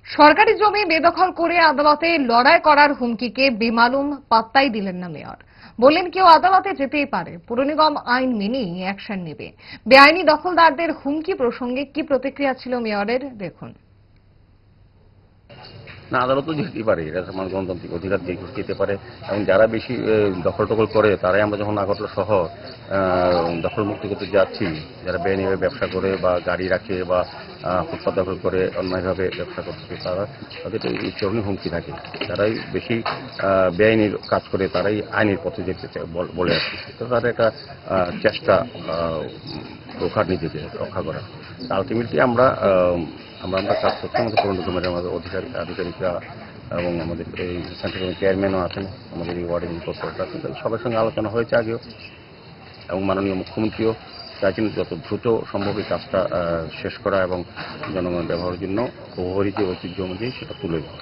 সরকারি জমি বেদখল করে আদালতে লড়াই করার হুমকিকে বেমালুম পাত্তাই দিলেন না মেয়র। বললেন কেউ আদালতে যেতেই পারে, পুর নিগম আইন মেনেই অ্যাকশন নেবে। বেআইনি দখলদারদের হুমকি প্রসঙ্গে কি প্রতিক্রিয়া ছিল মেয়রের, দেখুন। না, আদালতও যেতেই পারে, এটা আমার গণতান্ত্রিক অধিকার যেতে পারে। এবং যারা বেশি দখল টখল করে তারাই আমরা যখন আগরতলা সহ দখল মুক্তি করতে যাচ্ছি, যারা বেআইনিভাবে ব্যবসা করে বা গাড়ি রাখে বা ফুটপাত দখল করে অন্যায়ভাবে ব্যবসা করছে, তাদের এই চরমই হুমকি থাকে। যারাই বেশি বেআইনি কাজ করে তারাই আইনের পথে যেতে বলে আসছে। তো তাদের একটা চেষ্টা রক্ষার, নিজেকে রক্ষা করা। আলটিমেটলি আমরা কাজ করছি। আমাদের পুর নিগমের আমাদের আধিকারিকরা এবং আমাদের এই সেন্ট্রাল চেয়ারম্যানও আছেন, আমাদের এই ওয়ার্ডের ইন্সপেক্টর আছেন, সবার সঙ্গে আলোচনা হয়েছে আগেও। এবং মাননীয় মুখ্যমন্ত্রীও চাইছেন যত দ্রুত সম্ভব এই কাজটা শেষ করা এবং জনগণের ব্যবহারের জন্য প্রহরী যে ঐতিহ্য অনুযায়ী সেটা তুলে দেওয়া।